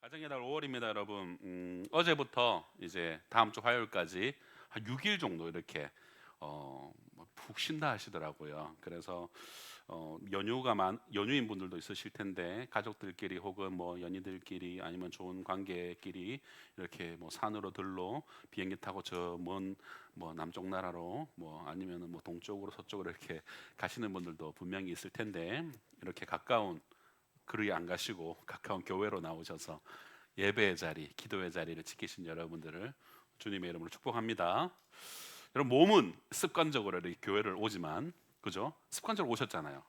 가정의 달 5월입니다, 여러분. 어제부터 이제 다음 주 화요일까지 한 6일 정도 이렇게 푹 쉰다 하시더라고요. 그래서 연휴인 분들도 있으실 텐데 가족들끼리 혹은 뭐 연인들끼리 아니면 좋은 관계끼리 이렇게 뭐 산으로 들로 비행기 타고 저 먼 뭐 남쪽 나라로 뭐 아니면은 뭐 동쪽으로 서쪽으로 이렇게 가시는 분들도 분명히 있을 텐데 이렇게 가까운 그리 안 가시고 가까운 교회로 나오셔서 예배의 자리, 기도의 자리를 지키신 여러분들을 주님의 이름으로 축복합니다. 여러분 몸은 습관적으로 이렇게 교회를 오지만 그죠? 습관적으로 오셨잖아요.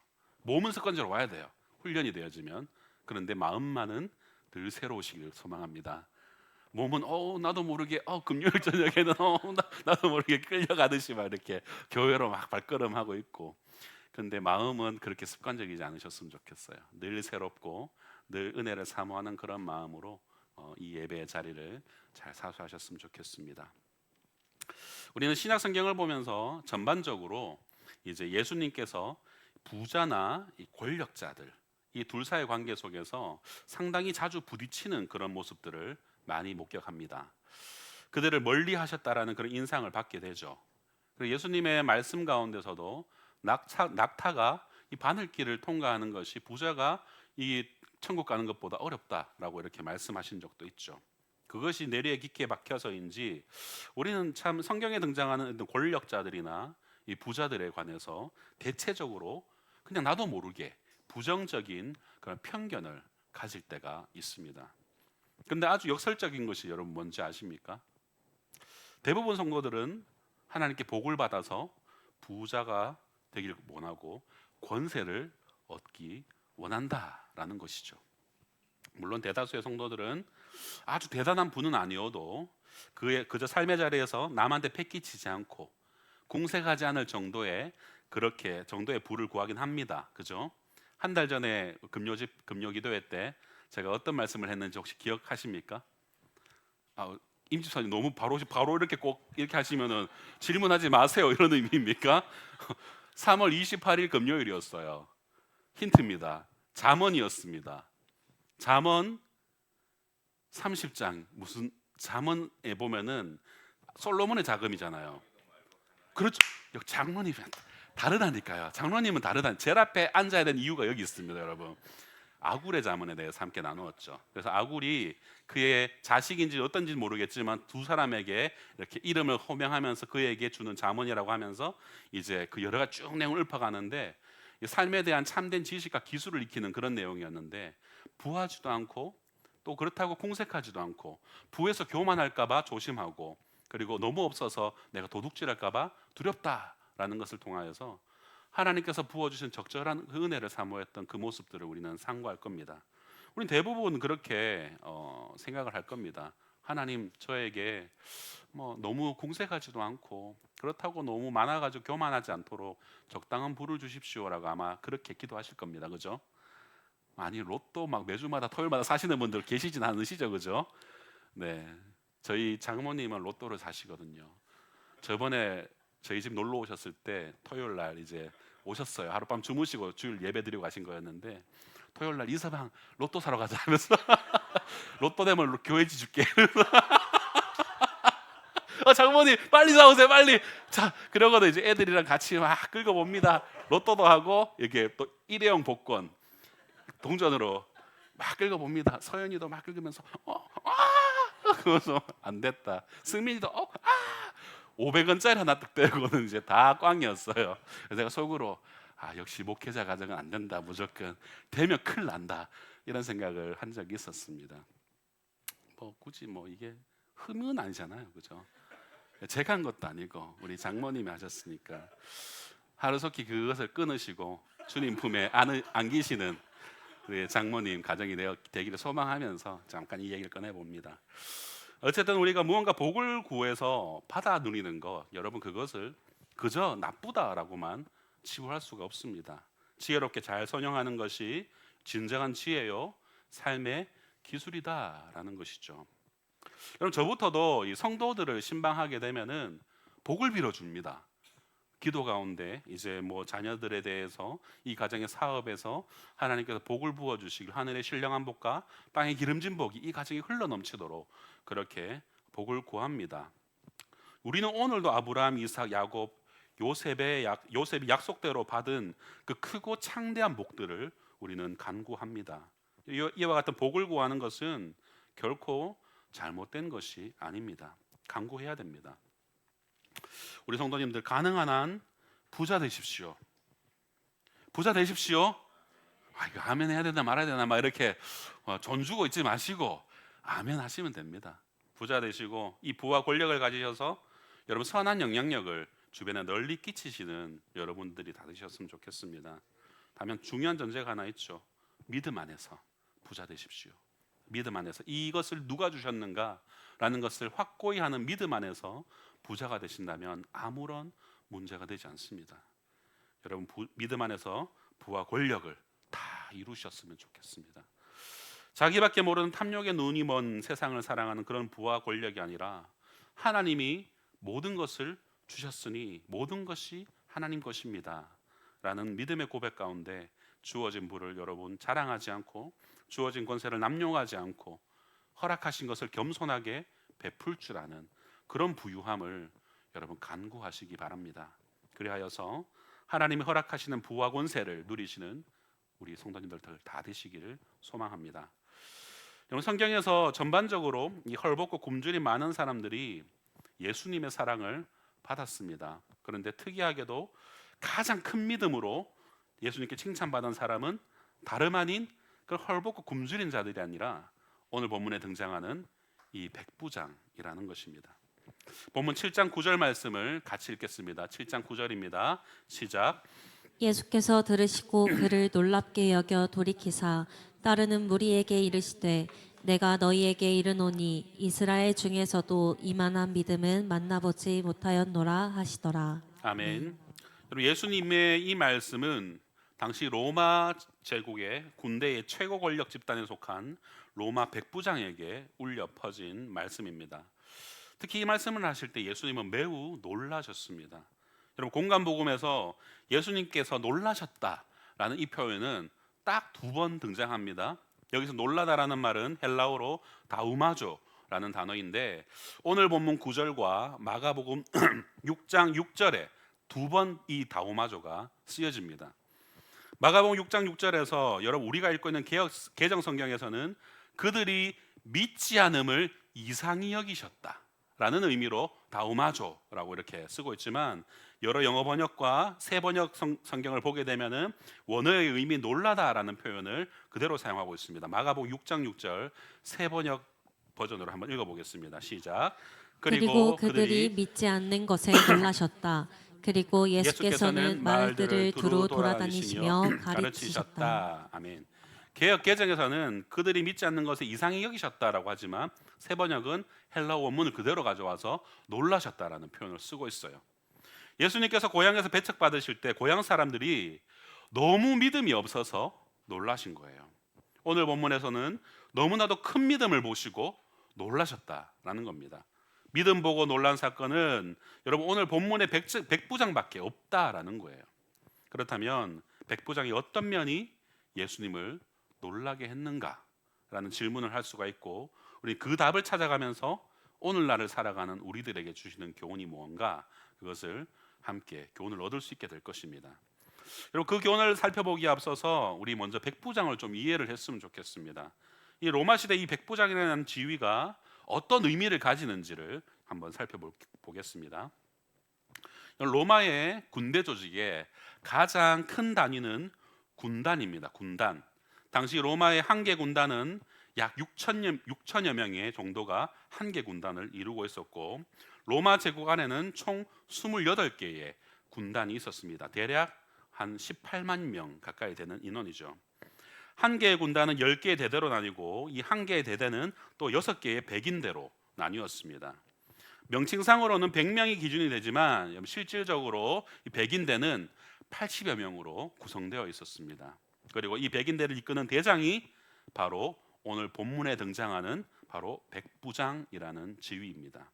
몸은 습관적으로 와야 돼요. 훈련이 되어지면. 그런데 마음만은 늘 새로우시길 소망합니다. 몸은 나도 모르게 금요일 저녁에는 나도 모르게 끌려가듯이 막 이렇게 교회로 막 발걸음하고 있고 근데 마음은 그렇게 습관적이지 않으셨으면 좋겠어요. 늘 새롭고 늘 은혜를 사모하는 그런 마음으로 이 예배의 자리를 잘 사수하셨으면 좋겠습니다. 우리는 신약 성경을 보면서 전반적으로 이제 예수님께서 부자나 이 권력자들 이 둘 사이의 관계 속에서 상당히 자주 부딪히는 그런 모습들을 많이 목격합니다. 그들을 멀리 하셨다라는 그런 인상을 받게 되죠. 그리고 예수님의 말씀 가운데서도 낙타가 이 바늘길을 통과하는 것이 부자가 이 천국 가는 것보다 어렵다라고 이렇게 말씀하신 적도 있죠. 그것이 내리에 깊게 박혀서인지 우리는 참 성경에 등장하는 권력자들이나 이 부자들에 관해서 대체적으로 그냥 나도 모르게 부정적인 그런 편견을 가질 때가 있습니다. 근데 아주 역설적인 것이 여러분 뭔지 아십니까? 대부분 성도들은 하나님께 복을 받아서 부자가 되기를 원하고 권세를 얻기 원한다라는 것이죠. 물론 대다수의 성도들은 아주 대단한 분은 아니어도 그저 삶의 자리에서 남한테 패기치지 않고 공색하지 않을 정도의 그렇게 정도의 부를 구하긴 합니다. 그죠? 한 달 전에 금요 기도회 때 제가 어떤 말씀을 했는지 혹시 기억하십니까? 임 집사님 너무 바로 이렇게 꼭 이렇게 하시면은 질문하지 마세요 이런 의미입니까? 3월 28일 금요일이었어요. 힌트입니다. 잠언이었습니다. 잠언 30장 무슨 잠언에 보면은 솔로몬의 자금이잖아요. 그렇죠. 장로님은 다르다니까요. 장로님은 다르다. 제일 앞에 앉아야 되는 이유가 여기 있습니다, 여러분. 아굴의 자문에 대해서 함께 나누었죠. 그래서 아굴이 그의 자식인지 어떤지 모르겠지만 두 사람에게 이렇게 이름을 호명하면서 그에게 주는 자문이라고 하면서 이제 그 여러 가지 쭉 내용을 읊어가는데 삶에 대한 참된 지식과 기술을 익히는 그런 내용이었는데 부하지도 않고 또 그렇다고 공색하지도 않고 부에서 교만할까봐 조심하고 그리고 너무 없어서 내가 도둑질할까봐 두렵다라는 것을 통하여서 하나님께서 부어주신 적절한 그 은혜를 사모했던 그 모습들을 우리는 상고할 겁니다. 우리는 대부분 그렇게 생각을 할 겁니다. 하나님 저에게 뭐 너무 공색하지도 않고 그렇다고 너무 많아가지고 교만하지 않도록 적당한 부를 주십시오라고 아마 그렇게 기도하실 겁니다. 그죠? 아니 로또 막 매주마다 토요일마다 사시는 분들 계시진 않으시죠, 그죠? 네, 저희 장모님은 로또를 사시거든요. 저번에 저희 집 놀러 오셨을 때 토요일 날 이제 오셨어요. 하룻밤 주무시고 주일 예배 드리고 가신 거였는데 토요일 날 이서방 로또 사러 가자 하면서 로또 되면 교회 지줄게. 장모님 빨리 사오세요 빨리. 자 그러고도 이제 애들이랑 같이 막 긁어봅니다. 로또도 하고 이게 또 일회용 복권 동전으로 막 긁어봅니다. 서연이도 막 긁으면서 그래서 안 됐다. 승민이도 500원짜리 하나 딱 떼고는 이제 다 꽝이었어요. 그래서 제가 속으로 역시 목회자 가정은 안 된다. 무조건 되면 큰일 난다. 이런 생각을 한 적이 있었습니다. 뭐 굳이 뭐 이게 흠은 아니잖아요, 그죠? 제가 한 것도 아니고 우리 장모님이 하셨으니까 하루속히 그것을 끊으시고 주님 품에 안기시는 우리 장모님 가정이 되기를 소망하면서 잠깐 이 얘기를 꺼내 봅니다. 어쨌든 우리가 무언가 복을 구해서 받아 누리는 것, 여러분 그것을 그저 나쁘다라고만 치부할 수가 없습니다. 지혜롭게 잘 선용하는 것이 진정한 지혜요, 삶의 기술이다라는 것이죠. 여러분 저부터도 이 성도들을 신방하게 되면은 복을 빌어줍니다. 기도 가운데 이제 뭐 자녀들에 대해서 이 가정의 사업에서 하나님께서 복을 부어 주시길, 하늘의 신령한 복과 땅의 기름진 복이 이 가정에 흘러 넘치도록 그렇게 복을 구합니다. 우리는 오늘도 아브라함, 이삭, 야곱, 요셉이 약속대로 받은 그 크고 창대한 복들을 우리는 간구합니다. 이와 같은 복을 구하는 것은 결코 잘못된 것이 아닙니다. 간구해야 됩니다. 우리 성도님들, 가능한 한 부자 되십시오. 부자 되십시오. 이거 아멘 해야 되나 말아야 되나 막 이렇게 전 주고 있지 마시고 아멘 하시면 됩니다. 부자 되시고 이 부와 권력을 가지셔서 여러분 선한 영향력을 주변에 널리 끼치시는 여러분들이 다 되셨으면 좋겠습니다. 다만 중요한 전제가 하나 있죠. 믿음 안에서 부자 되십시오. 믿음 안에서 이것을 누가 주셨는가라는 것을 확고히 하는 믿음 안에서 부자가 되신다면 아무런 문제가 되지 않습니다. 여러분 믿음 안에서 부와 권력을 다 이루셨으면 좋겠습니다. 자기밖에 모르는 탐욕의 눈이 먼 세상을 사랑하는 그런 부와 권력이 아니라 하나님이 모든 것을 주셨으니 모든 것이 하나님 것입니다 라는 믿음의 고백 가운데 주어진 부를 여러분 자랑하지 않고 주어진 권세를 남용하지 않고 허락하신 것을 겸손하게 베풀 줄 아는 그런 부유함을 여러분 간구하시기 바랍니다. 그리하여서 하나님이 허락하시는 부와 권세를 누리시는 우리 성도님들 다 되시기를 소망합니다. 여러분 성경에서 전반적으로 이 헐벗고 굶주린 많은 사람들이 예수님의 사랑을 받았습니다. 그런데 특이하게도 가장 큰 믿음으로 예수님께 칭찬받은 사람은 다름 아닌 그 헐벗고 굶주린 자들이 아니라 오늘 본문에 등장하는 이 백부장이라는 것입니다. 본문 7장 9절 말씀을 같이 읽겠습니다. 7장 9절입니다. 시작. 예수께서 들으시고 그를 놀랍게 여겨 돌이키사 따르는 무리에게 이르시되 내가 너희에게 이르노니 이스라엘 중에서도 이만한 믿음은 만나보지 못하였노라 하시더라. 아멘. 여러분 예수님의 이 말씀은 당시 로마 제국의 군대의 최고 권력 집단에 속한 로마 백부장에게 울려 퍼진 말씀입니다. 특히 이 말씀을 하실 때 예수님은 매우 놀라셨습니다. 여러분 공간복음에서 예수님께서 놀라셨다라는 이 표현은 딱 2번 등장합니다. 여기서 놀라다라는 말은 헬라어로 다우마조라는 단어인데 오늘 본문 9절과 마가복음 6장 6절에 2번 이 다우마조가 쓰여집니다. 마가복음 6장 6절에서 여러분 우리가 읽고 있는 개정 성경에서는 그들이 믿지 않음을 이상히 여기셨다라는 의미로 다우마조라고 이렇게 쓰고 있지만 여러 영어 번역과 새 번역 성경을 보게 되면은 원어의 의미 놀라다라는 표현을 그대로 사용하고 있습니다. 마가복음 6장 6절 새 번역 버전으로 한번 읽어보겠습니다. 시작. 그리고 그들이 믿지 않는 것에 놀라셨다. 그리고 예수께서는 마을들을 두루 돌아다니시며 가르치셨다. 아멘. 개역 개정에서는 그들이 믿지 않는 것에 이상히 여기셨다라고 하지만 새 번역은 헬라 원문을 그대로 가져와서 놀라셨다라는 표현을 쓰고 있어요. 예수님께서 고향에서 배척받으실 때 고향 사람들이 너무 믿음이 없어서 놀라신 거예요. 오늘 본문에서는 너무나도 큰 믿음을 보시고 놀라셨다라는 겁니다. 믿음 보고 놀란 사건은 여러분 오늘 본문의 백부장밖에 없다라는 거예요. 그렇다면 백부장이 어떤 면이 예수님을 놀라게 했는가라는 질문을 할 수가 있고 우리 그 답을 찾아가면서 오늘날을 살아가는 우리들에게 주시는 교훈이 무언가 그것을 함께 교훈을 얻을 수 있게 될 것입니다. 여러분 그 교훈을 살펴보기에 앞서서 우리 먼저 백부장을 좀 이해를 했으면 좋겠습니다. 이 로마 시대 이 백부장이라는 지위가 어떤 의미를 가지는지를 한번 살펴보겠습니다. 로마의 군대 조직의 가장 큰 단위는 군단입니다. 군단. 당시 로마의 한 개 군단은 약 6천여 명의 정도가 한 개 군단을 이루고 있었고 로마 제국 안에는 총 28개의 군단이 있었습니다. 대략 한 18만 명 가까이 되는 인원이죠. 한 개의 군단은 10개의 대대로 나뉘고 이 한 개의 대대는 또 6개의 백인대로 나뉘었습니다. 명칭상으로는 100명이 기준이 되지만 실질적으로 이 백인대는 80여 명으로 구성되어 있었습니다. 그리고 이 백인대를 이끄는 대장이 바로 오늘 본문에 등장하는 바로 백부장이라는 지위입니다.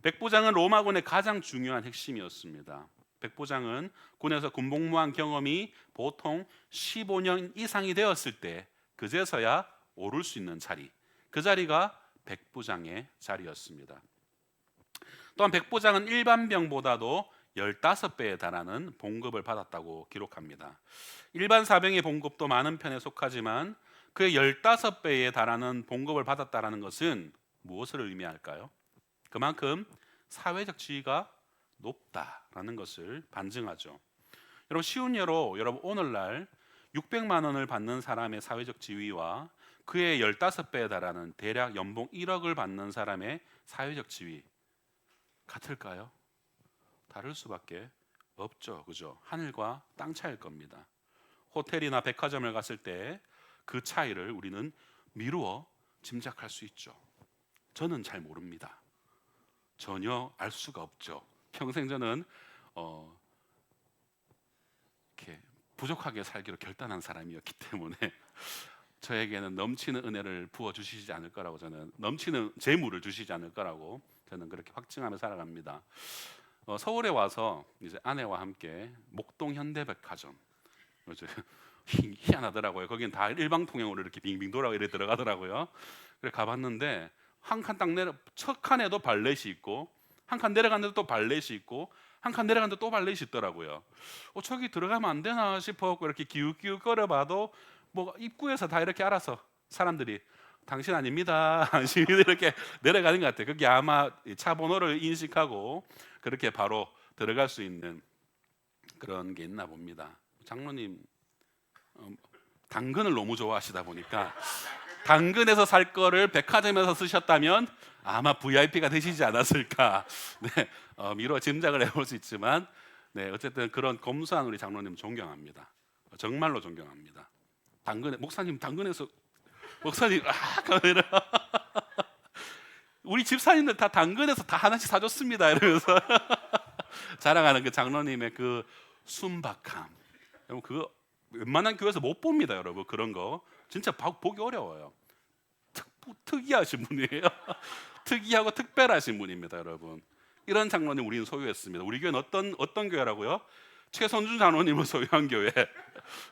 백부장은 로마군의 가장 중요한 핵심이었습니다. 백부장은 군에서 군복무한 경험이 보통 15년 이상이 되었을 때 그제서야 오를 수 있는 자리, 그 자리가 백부장의 자리였습니다. 또한 백부장은 일반 병보다도 15배에 달하는 봉급을 받았다고 기록합니다. 일반 사병의 봉급도 많은 편에 속하지만 그의 15배에 달하는 봉급을 받았다는 것은 무엇을 의미할까요? 그만큼 사회적 지위가 높다라는 것을 반증하죠. 여러분, 쉬운 예로 여러분 오늘날 600만 원을 받는 사람의 사회적 지위와 그의 15배에 달하는 대략 연봉 1억을 받는 사람의 사회적 지위 같을까요? 다를 수밖에 없죠. 그죠? 하늘과 땅 차이일 겁니다. 호텔이나 백화점을 갔을 때 그 차이를 우리는 미루어 짐작할 수 있죠. 저는 잘 모릅니다. 전혀 알 수가 없죠. 평생 저는 이렇게 부족하게 살기로 결단한 사람이었기 때문에 저에게는 넘치는 은혜를 부어 주시지 않을 거라고, 저는 넘치는 재물을 주시지 않을 거라고 저는 그렇게 확증하며 살아갑니다. 서울에 와서 이제 아내와 함께 목동 현대백화점, 희한하더라고요. 거긴 다 일방통행으로 이렇게 빙빙 돌아가 이렇게 들어가더라고요. 그래 가봤는데 한 칸 딱 내려 첫 칸에도 발렛이 있고 한 칸 내려갔는데 또 발렛이 있고 한 칸 내려갔는데 또 발렛이 있더라고요. 저기 들어가면 안 되나 싶어갖고 이렇게 기웃기웃 거려봐도 뭐 입구에서 다 이렇게 알아서 사람들이 당신 아닙니다, 당신 이렇게 내려가는 것 같아요. 그게 아마 차 번호를 인식하고 그렇게 바로 들어갈 수 있는 그런 게 있나 봅니다. 장로님 당근을 너무 좋아하시다 보니까 당근에서 살 거를 백화점에서 쓰셨다면 아마 VIP가 되시지 않았을까. 네, 미루어 짐작을 해볼 수 있지만, 네, 어쨌든 그런 검소한 우리 장로님 존경합니다. 정말로 존경합니다. 당근에 목사님 당근에서 목사님 카메라 우리 집사님들 다 당근에서 다 하나씩 사줬습니다 이러면서 자랑하는 그 장로님의 그 순박함, 여러분 그거 웬만한 교회에서 못 봅니다. 여러분 그런 거 진짜 보기 어려워요. 특이하신 분이에요. 특이하고 특별하신 분입니다. 여러분 이런 장로님 우리는 소유했습니다. 우리 교회는 어떤 교회라고요? 최선준 장로님을 소유한 교회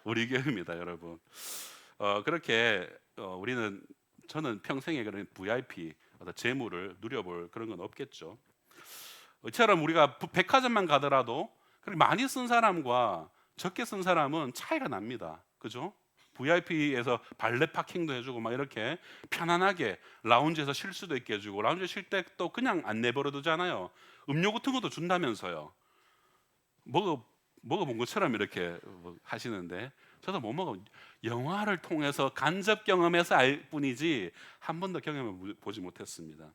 우리 교회입니다. 여러분 그렇게 저는 평생에 그런 VIP 어떤 재물을 누려볼 그런 건 없겠죠. 이처럼 우리가 백화점만 가더라도 그렇게 많이 쓴 사람과 적게 쓴 사람은 차이가 납니다. 그죠? VIP에서 발렛 파킹도 해주고 막 이렇게 편안하게 라운지에서 쉴 수도 있게 해주고, 라운지에 쉴 때 또 그냥 안 내버려 두잖아요. 음료 같은 것도 준다면서요. 먹어본 것처럼 이렇게 하시는데 저도 못 먹어. 영화를 통해서 간접 경험해서 알 뿐이지 한 번도 경험해 보지 못했습니다.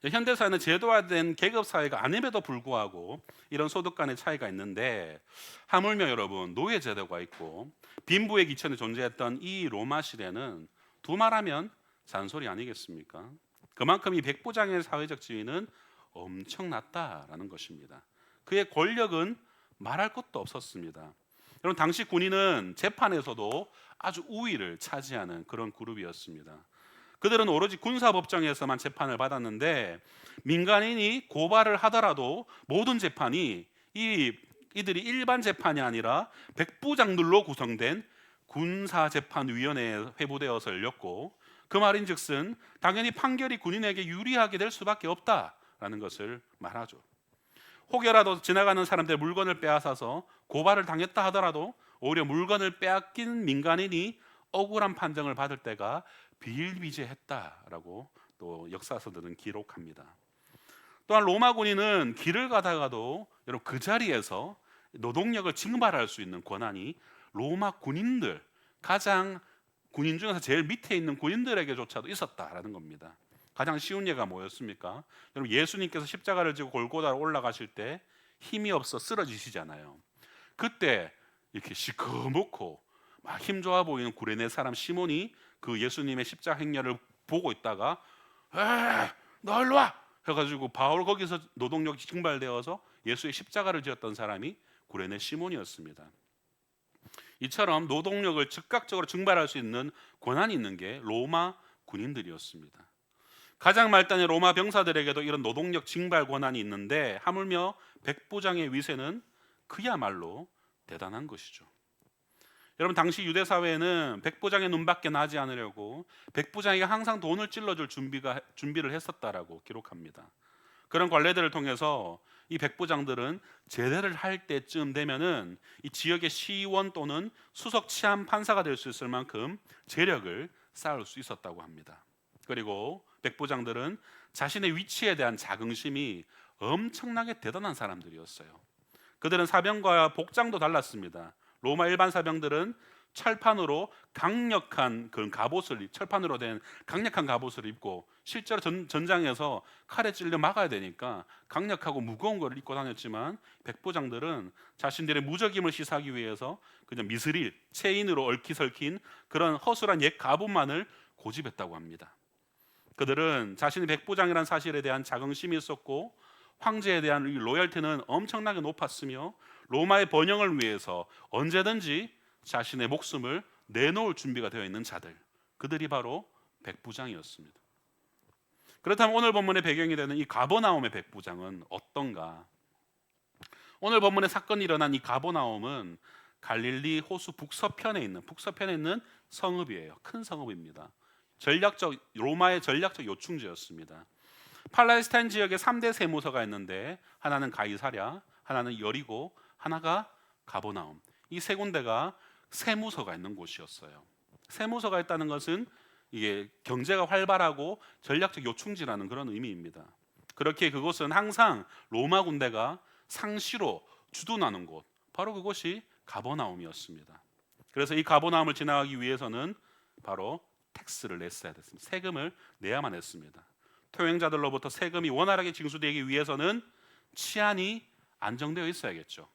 현대사회는 제도화된 계급사회가 아님에도 불구하고 이런 소득 간의 차이가 있는데, 하물며 여러분 노예 제도가 있고 빈부의 기천에 존재했던 이 로마 시대는 두말하면 잔소리 아니겠습니까? 그만큼 이 백부장의 사회적 지위는 엄청났다라는 것입니다. 그의 권력은 말할 것도 없었습니다. 여러분 당시 군인은 재판에서도 아주 우위를 차지하는 그런 그룹이었습니다. 그들은 오로지 군사법정에서만 재판을 받았는데 민간인이 고발을 하더라도 모든 재판이 이들이 일반 재판이 아니라 백부장들로 구성된 군사재판위원회에 회부되어서 열렸고, 그 말인즉슨 당연히 판결이 군인에게 유리하게 될 수밖에 없다라는 것을 말하죠. 혹여라도 지나가는 사람들의 물건을 빼앗아서 고발을 당했다 하더라도 오히려 물건을 빼앗긴 민간인이 억울한 판정을 받을 때가 비일비재했다라고 또 역사서들은 기록합니다. 또한 로마 군인은 길을 가다가도 여러분 그 자리에서 노동력을 징발할 수 있는 권한이 로마 군인들, 가장 군인 중에서 제일 밑에 있는 군인들에게조차도 있었다라는 겁니다. 가장 쉬운 예가 뭐였습니까? 여러분 예수님께서 십자가를 지고 골고다로 올라가실 때 힘이 없어 쓰러지시잖아요. 그때 이렇게 시커멓고 막 힘 좋아 보이는 구레네 사람 시몬이 그 예수님의 십자가 행렬을 보고 있다가 너 일로 와 해가지고 바로 거기서 노동력이 징발되어서 예수의 십자가를 지었던 사람이 구레네 시몬이었습니다. 이처럼 노동력을 즉각적으로 증발할 수 있는 권한이 있는 게 로마 군인들이었습니다. 가장 말단의 로마 병사들에게도 이런 노동력 징발 권한이 있는데 하물며 백부장의 위세는 그야말로 대단한 것이죠. 여러분, 당시 유대 사회에는 백부장의 눈밖에 나지 않으려고 백부장에게 항상 돈을 찔러줄 준비를 했었다라고 기록합니다. 그런 관례들을 통해서 이 백부장들은 제대를 할 때쯤 되면은 이 지역의 시의원 또는 수석 치안 판사가 될 수 있을 만큼 재력을 쌓을 수 있었다고 합니다. 그리고 백부장들은 자신의 위치에 대한 자긍심이 엄청나게 대단한 사람들이었어요. 그들은 사병과 복장도 달랐습니다. 로마 일반 사병들은 철판으로 강력한 그런 갑옷을 철판으로 된 강력한 갑옷을 입고 실제로 전장에서 칼에 찔려 막아야 되니까 강력하고 무거운 걸 입고 다녔지만 백부장들은 자신들의 무적임을 시사하기 위해서 그냥 미스릴 체인으로 얽히설킨 그런 허술한 옛 갑옷만을 고집했다고 합니다. 그들은 자신이 백부장이라는 사실에 대한 자긍심이 있었고 황제에 대한 이 로열티는 엄청나게 높았으며 로마의 번영을 위해서 언제든지 자신의 목숨을 내놓을 준비가 되어 있는 자들, 그들이 바로 백부장이었습니다. 그렇다면 오늘 본문의 배경이 되는 이 가버나움의 백부장은 어떤가? 오늘 본문의 사건이 일어난 이 가버나움은 갈릴리 호수 북서편에 있는 성읍이에요. 큰 성읍입니다. 로마의 전략적 요충지였습니다. 팔레스타인 지역에 3대 세무서가 있는데 하나는 가이사랴, 하나는 여리고, 하나가 가버나움. 이 세 군데가 세무서가 있는 곳이었어요. 세무서가 있다는 것은 이게 경제가 활발하고 전략적 요충지라는 그런 의미입니다. 그렇게 그곳은 항상 로마 군대가 상시로 주둔하는 곳, 바로 그곳이 가버나움이었습니다. 그래서 이 가버나움을 지나가기 위해서는 바로 텍스를 냈어야 됐습니다. 세금을 내야만 했습니다. 토행자들로부터 세금이 원활하게 징수되기 위해서는 치안이 안정되어 있어야겠죠.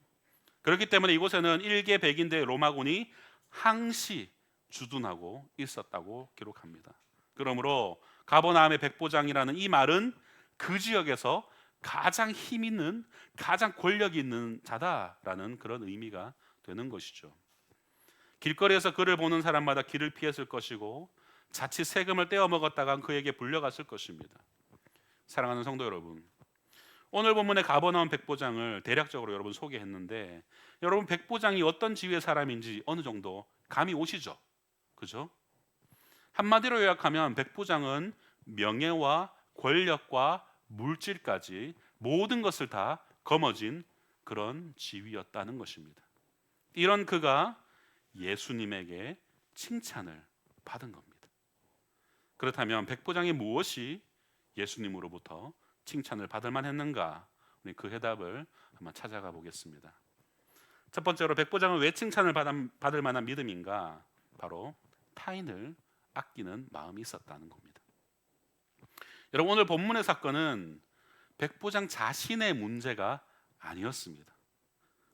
그렇기 때문에 이곳에는 일개 백인대 로마군이 항시 주둔하고 있었다고 기록합니다. 그러므로 가버나움의 백부장이라는 이 말은 그 지역에서 가장 힘 있는, 가장 권력 있는 자다라는 그런 의미가 되는 것이죠. 길거리에서 그를 보는 사람마다 길을 피했을 것이고 자칫 세금을 떼어 먹었다가 그에게 불려갔을 것입니다. 사랑하는 성도 여러분, 오늘 본문의 가버나움 백부장을 대략적으로 여러분 소개했는데 여러분 백부장이 어떤 지위의 사람인지 어느 정도 감이 오시죠? 그죠? 한마디로 요약하면 백부장은 명예와 권력과 물질까지 모든 것을 다 거머쥔 그런 지위였다는 것입니다. 이런 그가 예수님에게 칭찬을 받은 겁니다. 그렇다면 백부장이 무엇이 예수님으로부터 칭찬을 받을 만했는가? 우리 그 해답을 한번 찾아가 보겠습니다. 첫 번째로 백부장은 왜 칭찬을 받을 만한 믿음인가? 바로 타인을 아끼는 마음이 있었다는 겁니다. 여러분, 오늘 본문의 사건은 백부장 자신의 문제가 아니었습니다.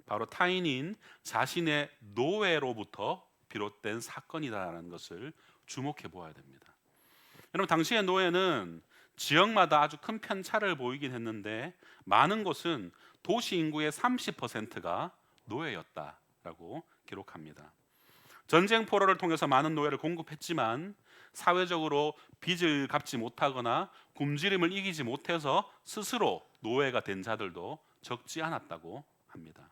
바로 타인인 자신의 노예로부터 비롯된 사건이다라는 것을 주목해 보아야 됩니다. 여러분, 당시의 노예는 지역마다 아주 큰 편차를 보이긴 했는데 많은 곳은 도시 인구의 30%가 노예였다라고 기록합니다. 전쟁 포로를 통해서 많은 노예를 공급했지만 사회적으로 빚을 갚지 못하거나 굶주림을 이기지 못해서 스스로 노예가 된 자들도 적지 않았다고 합니다.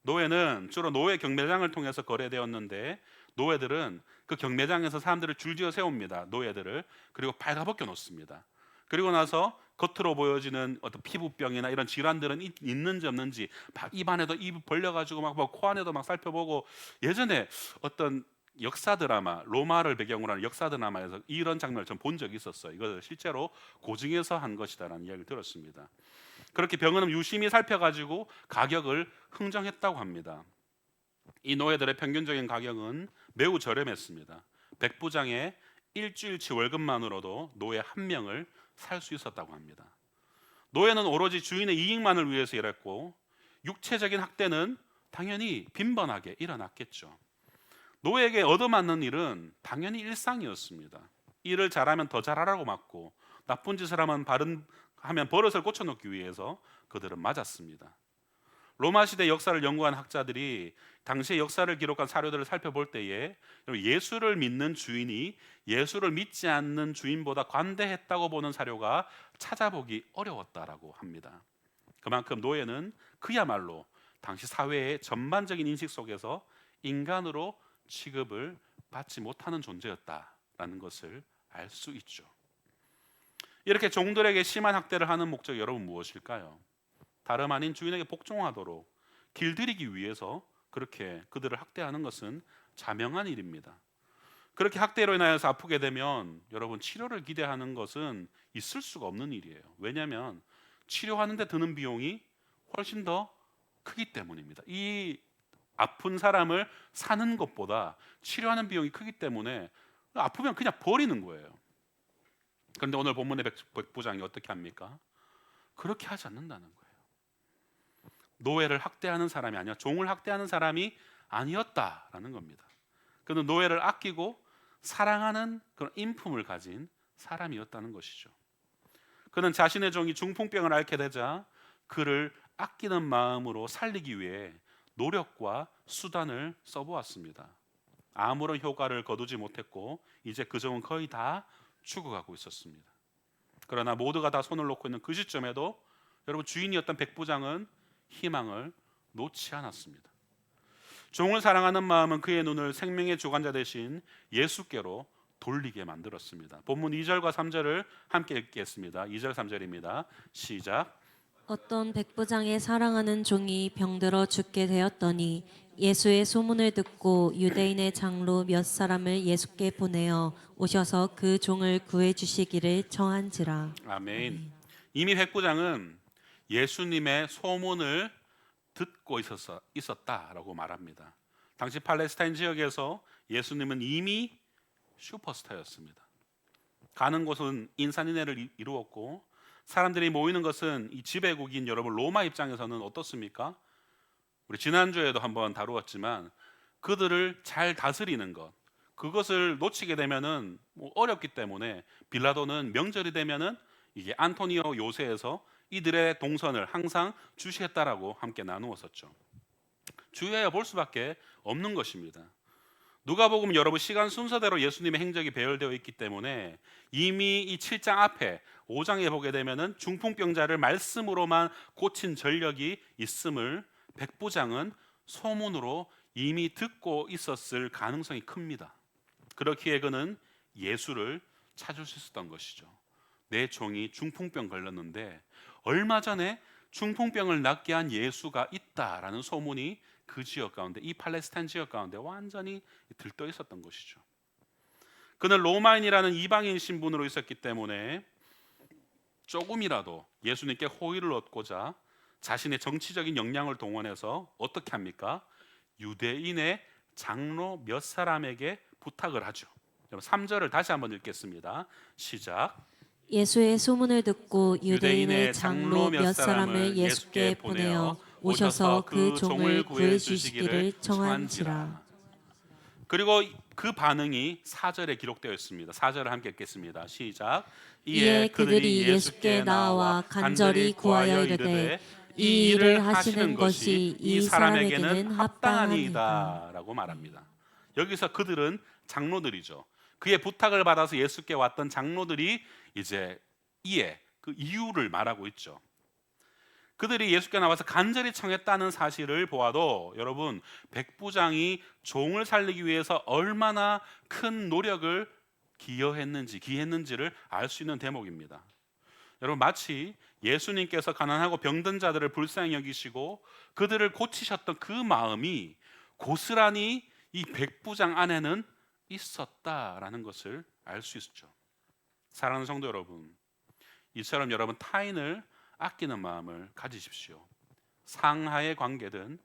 노예는 주로 노예 경매장을 통해서 거래되었는데 노예들은 그 경매장에서 사람들을 줄지어 세웁니다. 노예들을. 그리고 발가벗겨 놓습니다. 그리고 나서 겉으로 보여지는 어떤 피부병이나 이런 질환들은 있는지 없는지 입안에도 입 벌려가지고 막 코 안에도 막 살펴보고, 예전에 어떤 역사 드라마, 로마를 배경으로 하는 역사 드라마에서 이런 장면을 전 본 적이 있었어요. 이걸 실제로 고증해서 한 것이다라는 이야기를 들었습니다. 그렇게 병원은 유심히 살펴가지고 가격을 흥정했다고 합니다. 이 노예들의 평균적인 가격은 매우 저렴했습니다. 백부장의 일주일치 월급만으로도 노예 한 명을 살 수 있었다고 합니다. 노예는 오로지 주인의 이익만을 위해서 일했고 육체적인 학대는 당연히 빈번하게 일어났겠죠. 노예에게 얻어맞는 일은 당연히 일상이었습니다. 일을 잘하면 더 잘하라고 맞고 나쁜 짓을 하면 버릇을 고쳐놓기 위해서 그들은 맞았습니다. 로마 시대 역사를 연구한 학자들이 당시의 역사를 기록한 사료들을 살펴볼 때에 예수를 믿는 주인이 예수를 믿지 않는 주인보다 관대했다고 보는 사료가 찾아보기 어려웠다라고 합니다. 그만큼 노예는 그야말로 당시 사회의 전반적인 인식 속에서 인간으로 취급을 받지 못하는 존재였다라는 것을 알 수 있죠. 이렇게 종들에게 심한 학대를 하는 목적이 여러분 무엇일까요? 다름 아닌 주인에게 복종하도록 길들이기 위해서 그렇게 그들을 학대하는 것은 자명한 일입니다. 그렇게 학대로 인하여서 아프게 되면 여러분 치료를 기대하는 것은 있을 수가 없는 일이에요. 왜냐하면 치료하는 데 드는 비용이 훨씬 더 크기 때문입니다. 이 아픈 사람을 사는 것보다 치료하는 비용이 크기 때문에 아프면 그냥 버리는 거예요. 그런데 오늘 본문의 백부장이 어떻게 합니까? 그렇게 하지 않는다는 거예요. 노예를 학대하는 사람이 아니라 종을 학대하는 사람이 아니었다라는 겁니다. 그는 노예를 아끼고 사랑하는 그런 인품을 가진 사람이었다는 것이죠. 그는 자신의 종이 중풍병을 앓게 되자 그를 아끼는 마음으로 살리기 위해 노력과 수단을 써보았습니다. 아무런 효과를 거두지 못했고 이제 그 종은 거의 다 죽어가고 있었습니다. 그러나 모두가 다 손을 놓고 있는 그 시점에도 여러분 주인이었던 백부장은 희망을 놓지 않았습니다. 종을 사랑하는 마음은 그의 눈을 생명의 주관자 되신 예수께로 돌리게 만들었습니다. 본문 2절과 3절을 함께 읽겠습니다. 2절 3절입니다. 시작. 어떤 백부장의 사랑하는 종이 병들어 죽게 되었더니 예수의 소문을 듣고 유대인의 장로 몇 사람을 예수께 보내어 오셔서 그 종을 구해 주시기를 청한지라. 아멘. 이미 백부장은 예수님의 소문을 듣고 있었다라고 말합니다. 당시 팔레스타인 지역에서 예수님은 이미 슈퍼스타였습니다. 가는 곳은 인산인해를 이루었고 사람들이 모이는 것은 이 지배국인 여러분 로마 입장에서는 어떻습니까? 우리 지난주에도 한번 다루었지만 그들을 잘 다스리는 것, 그것을 놓치게 되면은 어렵기 때문에 빌라도는 명절이 되면은 이게 안토니오 요새에서 이들의 동선을 항상 주시했다라고 함께 나누었었죠. 주의하여 볼 수밖에 없는 것입니다. 누가복음 여러분 시간 순서대로 예수님의 행적이 배열되어 있기 때문에 이미 이 7장 앞에 5장에 보게 되면은 중풍병자를 말씀으로만 고친 전력이 있음을 백부장은 소문으로 이미 듣고 있었을 가능성이 큽니다. 그렇기에 그는 예수를 찾을 수 있었던 것이죠. 내 종이 중풍병 걸렸는데 얼마 전에 중풍병을 낫게 한 예수가 있다라는 소문이 그 지역 가운데, 이 팔레스타인 지역 가운데 완전히 들떠 있었던 것이죠. 그는 로마인이라는 이방인 신분으로 있었기 때문에 조금이라도 예수님께 호의를 얻고자 자신의 정치적인 역량을 동원해서 어떻게 합니까? 유대인의 장로 몇 사람에게 부탁을 하죠. 3절을 다시 한번 읽겠습니다. 시작. 예수의 소문을 듣고 유대인의 장로 몇 사람을 예수께 보내어 오셔서 그 종을 구해 주시기를 청한지라. 그리고 그 반응이 4절에 기록되어 있습니다. 4절을 함께 읽겠습니다. 시작. 이에 그들이 예수께 나와 간절히 구하여 이르되 이 일을 하시는 것이 이 사람에게는 합당하니이다 라고 말합니다. 여기서 그들은 장로들이죠. 그의 부탁을 받아서 예수께 왔던 장로들이 이제 이에 그 이유를 말하고 있죠. 그들이 예수께 나와서 간절히 청했다는 사실을 보아도 여러분 백부장이 종을 살리기 위해서 얼마나 큰 노력을 기했는지를 알 수 있는 대목입니다. 여러분 마치 예수님께서 가난하고 병든 자들을 불쌍히 여기시고 그들을 고치셨던 그 마음이 고스란히 이 백부장 안에는 있었다라는 것을 알 수 있죠. 사랑하는 성도 여러분, 이처럼 여러분 타인을 아끼는 마음을 가지십시오. 상하의 관계든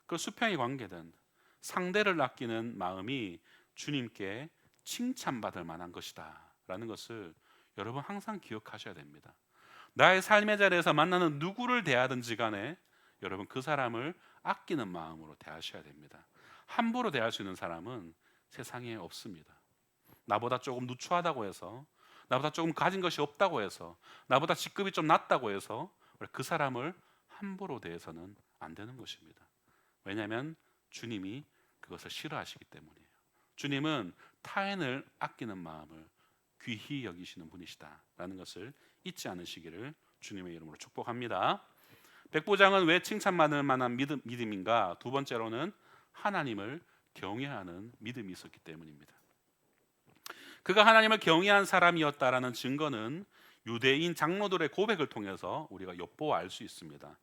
그 수평의 관계든 상대를 아끼는 마음이 주님께 칭찬받을 만한 것이다 라는 것을 여러분 항상 기억하셔야 됩니다. 나의 삶의 자리에서 만나는 누구를 대하든지 간에 여러분 그 사람을 아끼는 마음으로 대하셔야 됩니다. 함부로 대할 수 있는 사람은 세상에 없습니다. 나보다 조금 누추하다고 해서, 나보다 조금 가진 것이 없다고 해서, 나보다 직급이 좀 낮다고 해서 그 사람을 함부로 대해서는 안 되는 것입니다. 왜냐하면 주님이 그것을 싫어하시기 때문이에요. 주님은 타인을 아끼는 마음을 귀히 여기시는 분이시다라는 것을 잊지 않으시기를 주님의 이름으로 축복합니다. 백부장은 왜 칭찬받을 만한 믿음인가? 두 번째로는 하나님을 경외하는 믿음이 있었기 때문입니다. 그가 하나님을 경외한 사람이었다라는 증거는 유대인 장로들의 고백을 통해서 우리가 엿보아 알 수 있습니다.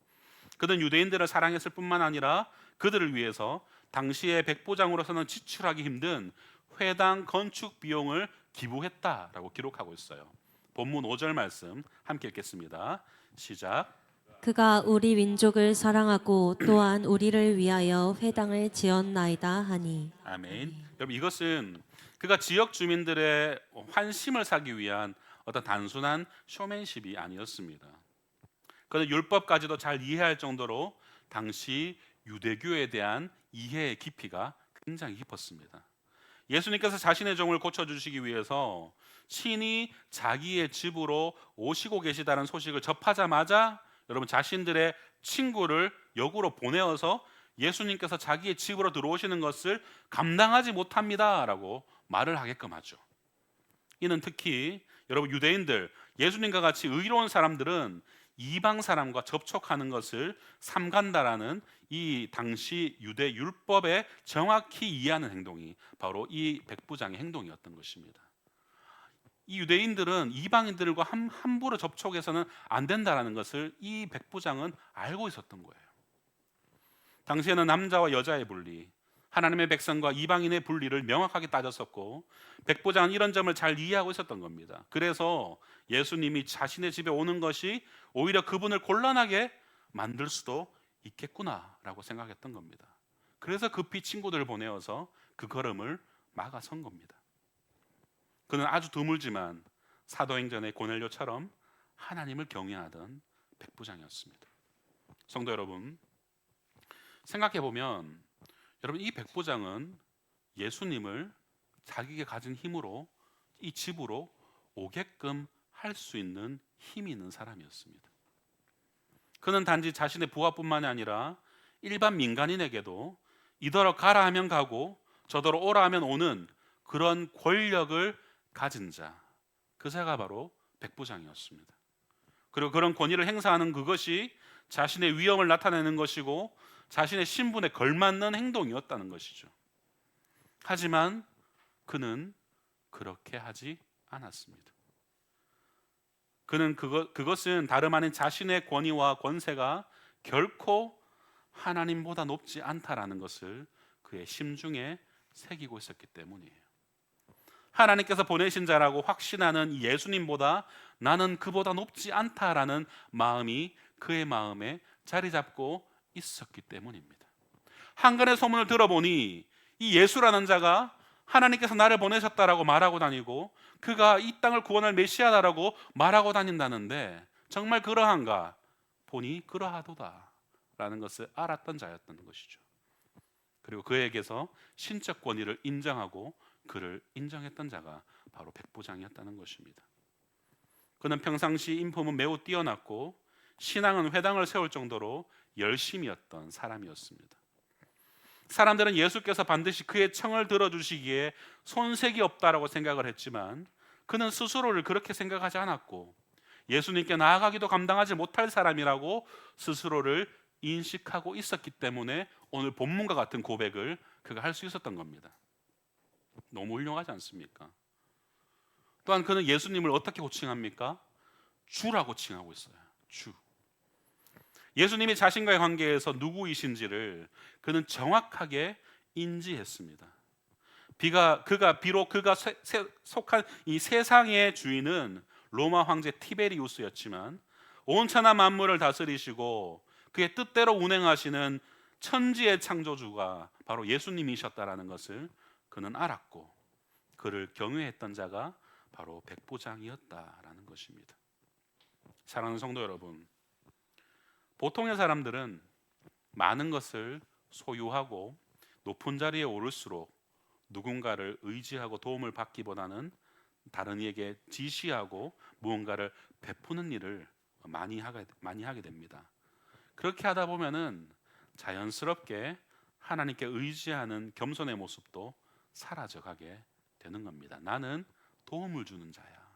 그는 유대인들을 사랑했을 뿐만 아니라 그들을 위해서 당시의 백부장으로서는 지출하기 힘든 회당 건축 비용을 기부했다라고 기록하고 있어요. 본문 5절 말씀 함께 읽겠습니다. 시작. 그가 우리 민족을 사랑하고 또한 우리를 위하여 회당을 지었나이다 하니. 아멘. 여러분, 이것은 그가 지역 주민들의 환심을 사기 위한 어떤 단순한 쇼맨십이 아니었습니다. 그는 율법까지도 잘 이해할 정도로 당시 유대교에 대한 이해의 깊이가 굉장히 깊었습니다. 예수님께서 자신의 종을 고쳐주시기 위해서 친히 자기의 집으로 오시고 계시다는 소식을 접하자마자 여러분, 자신들의 친구를 역으로 보내어서 예수님께서 자기의 집으로 들어오시는 것을 감당하지 못합니다라고 말을 하게끔 하죠. 이는 특히 여러분, 유대인들, 예수님과 같이 의로운 사람들은 이방 사람과 접촉하는 것을 삼간다라는 이 당시 유대 율법에 정확히 이해하는 행동이 바로 이 백부장의 행동이었던 것입니다. 이 유대인들은 이방인들과 함부로 접촉해서는 안 된다라는 것을 이 백부장은 알고 있었던 거예요. 당시에는 남자와 여자의 분리, 하나님의 백성과 이방인의 분리를 명확하게 따졌었고, 백부장은 이런 점을 잘 이해하고 있었던 겁니다. 그래서 예수님이 자신의 집에 오는 것이 오히려 그분을 곤란하게 만들 수도 있겠구나라고 생각했던 겁니다. 그래서 급히 친구들을 보내어서 그 걸음을 막아선 겁니다. 그는 아주 드물지만 사도행전의 고넬료처럼 하나님을 경외하던 백부장이었습니다. 성도 여러분, 생각해 보면 여러분, 이 백부장은 예수님을 자기가 가진 힘으로 이 집으로 오게끔 할 수 있는 힘이 있는 사람이었습니다. 그는 단지 자신의 부하뿐만이 아니라 일반 민간인에게도 이더러 가라 하면 가고 저더러 오라 하면 오는 그런 권력을 가진 자, 그 자가 바로 백부장이었습니다. 그리고 그런 권위를 행사하는 그것이 자신의 위엄을 나타내는 것이고 자신의 신분에 걸맞는 행동이었다는 것이죠. 하지만 그는 그렇게 하지 않았습니다. 그는 그것은 다름 아닌 자신의 권위와 권세가 결코 하나님보다 높지 않다라는 것을 그의 심중에 새기고 있었기 때문이에요. 하나님께서 보내신 자라고 확신하는 예수님보다 나는 그보다 높지 않다라는 마음이 그의 마음에 자리 잡고 있었기 때문입니다. 한간의 소문을 들어보니 이 예수라는 자가 하나님께서 나를 보내셨다라고 말하고 다니고 그가 이 땅을 구원할 메시아다라고 말하고 다닌다는데 정말 그러한가? 보니 그러하도다 라는 것을 알았던 자였던 것이죠. 그리고 그에게서 신적 권위를 인정하고 그를 인정했던 자가 바로 백부장이었다는 것입니다. 그는 평상시 인품은 매우 뛰어났고 신앙은 회당을 세울 정도로 열심이었던 사람이었습니다. 사람들은 예수께서 반드시 그의 청을 들어주시기에 손색이 없다라고 생각을 했지만 그는 스스로를 그렇게 생각하지 않았고 예수님께 나아가기도 감당하지 못할 사람이라고 스스로를 인식하고 있었기 때문에 오늘 본문과 같은 고백을 그가 할 수 있었던 겁니다. 너무 훌륭하지 않습니까? 또한 그는 예수님을 어떻게 호칭합니까? 주라고 칭하고 있어요. 주. 예수님이 자신과의 관계에서 누구이신지를 그는 정확하게 인지했습니다. 비록 그가 속한 이 세상의 주인은 로마 황제 티베리우스였지만 온 천하 만물을 다스리시고 그의 뜻대로 운행하시는 천지의 창조주가 바로 예수님이셨다라는 것을 그는 알았고 그를 경외했던 자가 바로 백부장이었다라는 것입니다. 사랑하는 성도 여러분, 보통의 사람들은 많은 것을 소유하고 높은 자리에 오를수록 누군가를 의지하고 도움을 받기보다는 다른 이에게 지시하고 무언가를 베푸는 일을 많이 하게 됩니다. 그렇게 하다 보면은 자연스럽게 하나님께 의지하는 겸손의 모습도 사라져가게 되는 겁니다. 나는 도움을 주는 자야.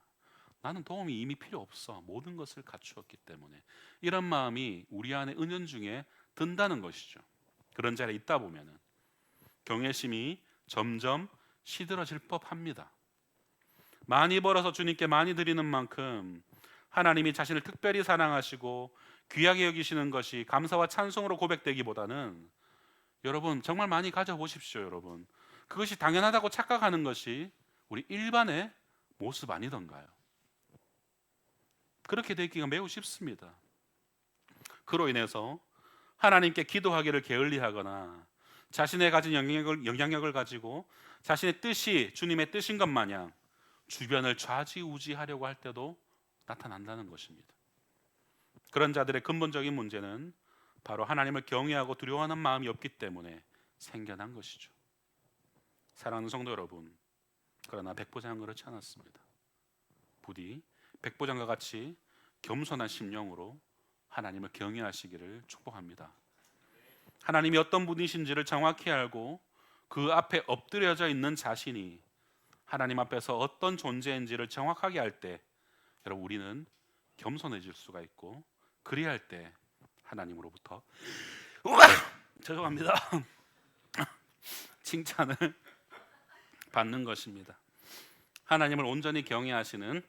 나는 도움이 이미 필요 없어. 모든 것을 갖추었기 때문에. 이런 마음이 우리 안에 은연중에 든다는 것이죠. 그런 자리에 있다 보면은 경외심이 점점 시들어질 법합니다. 많이 벌어서 주님께 많이 드리는 만큼 하나님이 자신을 특별히 사랑하시고 귀하게 여기시는 것이 감사와 찬송으로 고백되기보다는 여러분 정말 많이 가져보십시오. 여러분 그것이 당연하다고 착각하는 것이 우리 일반의 모습 아니던가요? 그렇게 되기가 매우 쉽습니다. 그로 인해서 하나님께 기도하기를 게을리하거나 자신의 가진 영향력을 가지고 자신의 뜻이 주님의 뜻인 것 마냥 주변을 좌지우지하려고 할 때도 나타난다는 것입니다. 그런 자들의 근본적인 문제는 바로 하나님을 경외하고 두려워하는 마음이 없기 때문에 생겨난 것이죠. 사랑하는 성도 여러분, 그러나 백보장은 그렇지 않았습니다. 부디 백보장과 같이 겸손한 심령으로 하나님을 경외하시기를 축복합니다. 하나님이 어떤 분이신지를 정확히 알고 그 앞에 엎드려져 있는 자신이 하나님 앞에서 어떤 존재인지를 정확하게 알 때 여러분 우리는 겸손해질 수가 있고 그리할 때 하나님으로부터 죄송합니다. 칭찬을 받는 것입니다. 하나님을 온전히 경외하시는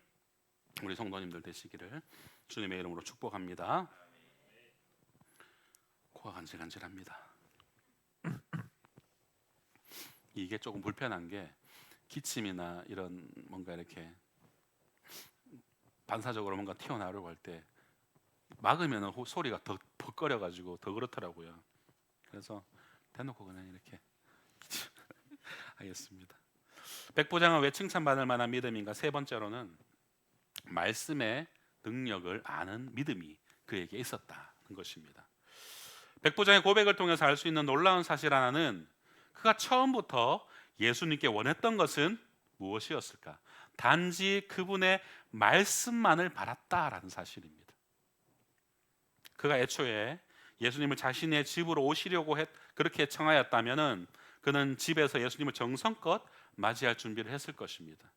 우리 성도님들 되시기를 주님의 이름으로 축복합니다. 코가 간질간질합니다. 이게 조금 불편한 게 기침이나 이런 뭔가 이렇게 반사적으로 뭔가 튀어나오려고 할 때 막으면 소리가 더 벅거려 가지고 더 그렇더라고요. 그래서 대놓고 그냥 이렇게 하겠습니다. 백보장은 왜 칭찬받을 만한 믿음인가? 세 번째로는 말씀의 능력을 아는 믿음이 그에게 있었다는 것입니다. 백보장의 고백을 통해서 알 수 있는 놀라운 사실 하나는 그가 처음부터 예수님께 원했던 것은 무엇이었을까? 단지 그분의 말씀만을 바랐다라는 사실입니다. 그가 애초에 예수님을 자신의 집으로 오시려고 그렇게 청하였다면은 그는 집에서 예수님을 정성껏 맞이할 준비를 했을 것입니다.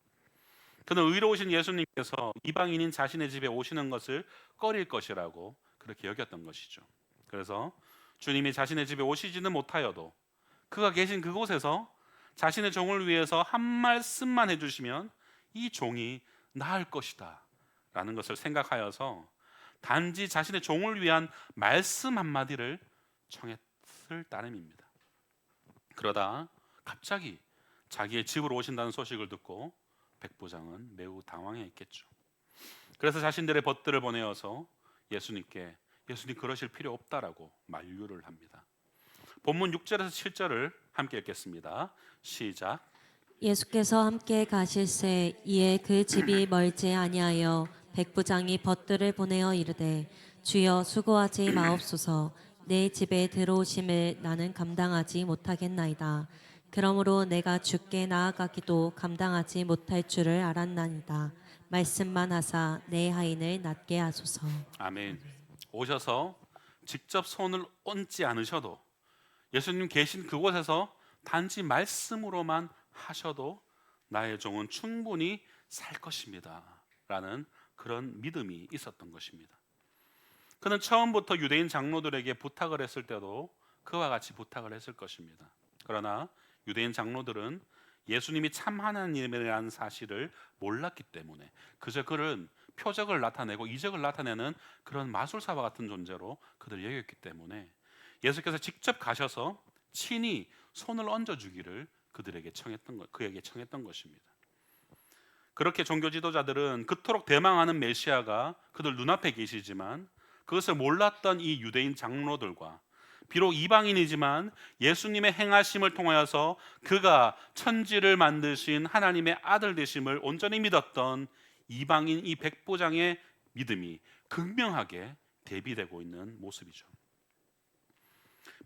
그는 의로우신 예수님께서 이방인인 자신의 집에 오시는 것을 꺼릴 것이라고 그렇게 여겼던 것이죠. 그래서 주님이 자신의 집에 오시지는 못하여도 그가 계신 그곳에서 자신의 종을 위해서 한 말씀만 해주시면 이 종이 나을 것이다 라는 것을 생각하여서 단지 자신의 종을 위한 말씀 한마디를 청했을 따름입니다. 그러다 갑자기 자기의 집으로 오신다는 소식을 듣고 백부장은 매우 당황했겠죠. 그래서 자신들의 벗들을 보내어서 예수님께 예수님 그러실 필요 없다라고 만류를 합니다. 본문 6절에서 7절을 함께 읽겠습니다. 시작. 예수께서 함께 가실새 이에 그 집이 멀지 아니하여 백부장이 벗들을 보내어 이르되 주여 수고하지 마옵소서 내 집에 들어오심을 나는 감당하지 못하겠나이다. 그러므로 내가 주께 나아가기도 감당하지 못할 줄을 알았나이다. 말씀만 하사 내 하인을 낫게 하소서. 아멘. 오셔서 직접 손을 얹지 않으셔도 예수님 계신 그곳에서 단지 말씀으로만 하셔도 나의 종은 충분히 살 것입니다 라는 그런 믿음이 있었던 것입니다. 그는 처음부터 유대인 장로들에게 부탁을 했을 때도 그와 같이 부탁을 했을 것입니다. 그러나 유대인 장로들은 예수님이 참 하나님이라는 사실을 몰랐기 때문에 그저 그는 표적을 나타내고 이적을 나타내는 그런 마술사와 같은 존재로 그들 여겼기 때문에 예수께서 직접 가셔서 친히 손을 얹어주기를 그에게 청했던 것입니다. 그렇게 종교 지도자들은 그토록 대망하는 메시아가 그들 눈앞에 계시지만 그것을 몰랐던 이 유대인 장로들과 비록 이방인이지만 예수님의 행하심을 통하여서 그가 천지를 만드신 하나님의 아들 되심을 온전히 믿었던 이방인 이 백보장의 믿음이 극명하게 대비되고 있는 모습이죠.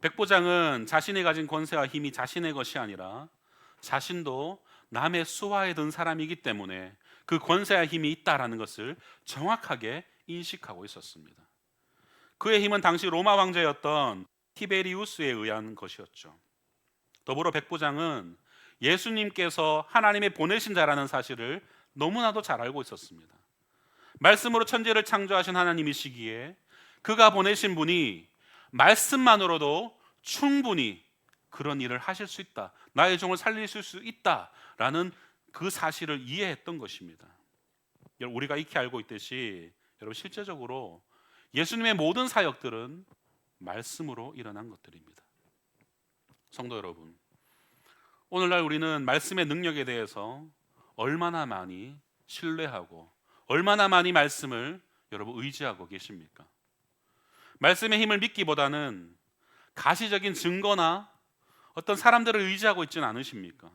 백보장은 자신이 가진 권세와 힘이 자신의 것이 아니라 자신도 남의 수하에 든 사람이기 때문에 그 권세와 힘이 있다라는 것을 정확하게 인식하고 있었습니다. 그의 힘은 당시 로마 황제였던 티베리우스에 의한 것이었죠. 더불어 백부장은 예수님께서 하나님의 보내신 자라는 사실을 너무나도 잘 알고 있었습니다. 말씀으로 천지를 창조하신 하나님이시기에 그가 보내신 분이 말씀만으로도 충분히 그런 일을 하실 수 있다, 나의 종을 살리실 수 있다라는 그 사실을 이해했던 것입니다. 우리가 익히 알고 있듯이 여러분, 실제적으로 예수님의 모든 사역들은 말씀으로 일어난 것들입니다. 성도 여러분, 오늘날 우리는 말씀의 능력에 대해서 얼마나 많이 신뢰하고 얼마나 많이 말씀을 여러분 의지하고 계십니까? 말씀의 힘을 믿기보다는 가시적인 증거나 어떤 사람들을 의지하고 있지는 않으십니까?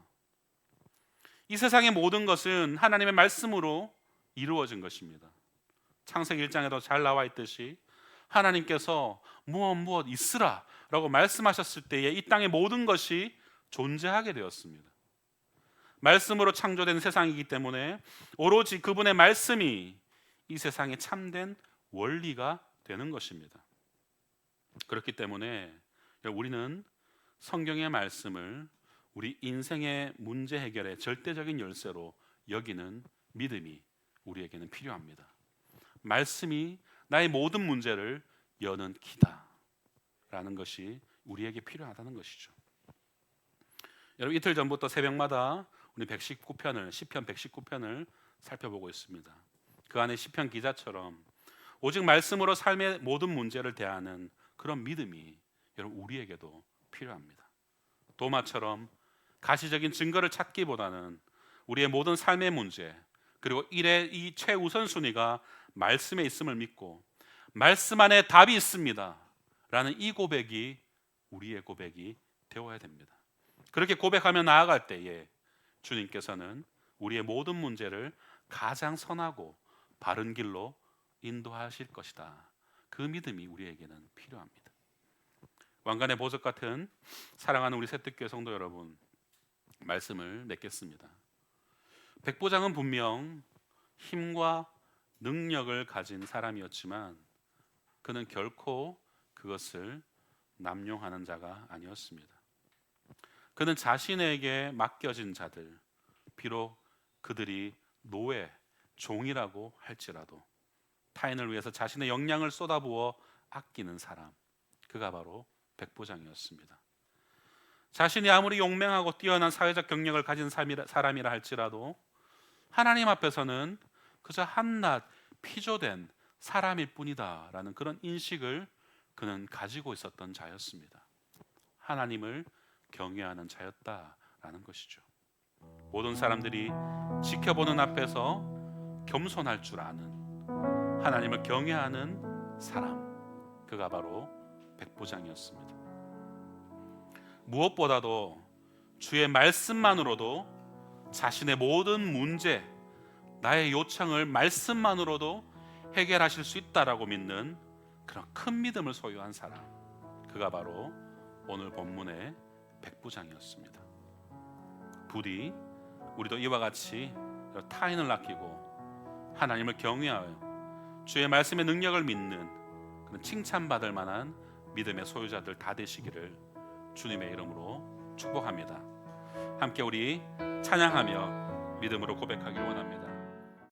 이 세상의 모든 것은 하나님의 말씀으로 이루어진 것입니다. 창세기 1장에도 잘 나와 있듯이 하나님께서 무엇 있으라 라고 말씀하셨을 때에 이 땅의 모든 것이 존재하게 되었습니다. 말씀으로 창조된 세상이기 때문에 오로지 그분의 말씀이 이 세상의 참된 원리가 되는 것입니다. 그렇기 때문에 우리는 성경의 말씀을 우리 인생의 문제 해결의 절대적인 열쇠로 여기는 믿음이 우리에게는 필요합니다. 말씀이 나의 모든 문제를 여는 키다라는 것이 우리에게 필요하다는 것이죠. 여러분, 이틀 전부터 새벽마다 우리 119편을 시편 119편을 살펴보고 있습니다. 그 안에 시편 기자처럼 오직 말씀으로 삶의 모든 문제를 대하는 그런 믿음이 여러분 우리에게도 필요합니다. 도마처럼 가시적인 증거를 찾기보다는 우리의 모든 삶의 문제, 그리고 일의 이 최우선순위가 말씀에 있음을 믿고 말씀 안에 답이 있습니다 라는 이 고백이 우리의 고백이 되어야 됩니다. 그렇게 고백하며 나아갈 때에 주님께서는 우리의 모든 문제를 가장 선하고 바른 길로 인도하실 것이다. 그 믿음이 우리에게는 필요합니다. 왕관의 보석 같은 사랑하는 우리 새뜻교회 성도 여러분, 말씀을 맺겠습니다. 백부장은 분명 힘과 능력을 가진 사람이었지만 그는 결코 그것을 남용하는 자가 아니었습니다. 그는 자신에게 맡겨진 자들, 비록 그들이 노예, 종이라고 할지라도 타인을 위해서 자신의 역량을 쏟아부어 아끼는 사람, 그가 바로 백부장이었습니다. 자신이 아무리 용맹하고 뛰어난 사회적 경력을 가진 사람이라 할지라도 하나님 앞에서는 그저 한낱 피조된 사람일 뿐이다 라는 그런 인식을 그는 가지고 있었던 자였습니다. 하나님을 경외하는 자였다라는 것이죠. 모든 사람들이 지켜보는 앞에서 겸손할 줄 아는, 하나님을 경외하는 사람, 그가 바로 백부장이었습니다. 무엇보다도 주의 말씀만으로도 자신의 모든 문제, 나의 요청을 말씀만으로도 해결하실 수 있다라고 믿는 그런 큰 믿음을 소유한 사람, 그가 바로 오늘 본문의 백부장이었습니다. 부디 우리도 이와 같이 타인을 아끼고 하나님을 경외하여 주의 말씀의 능력을 믿는 그런 칭찬받을 만한 믿음의 소유자들 다 되시기를 주님의 이름으로 축복합니다. 함께 우리 찬양하며 믿음으로 고백하기를 원합니다.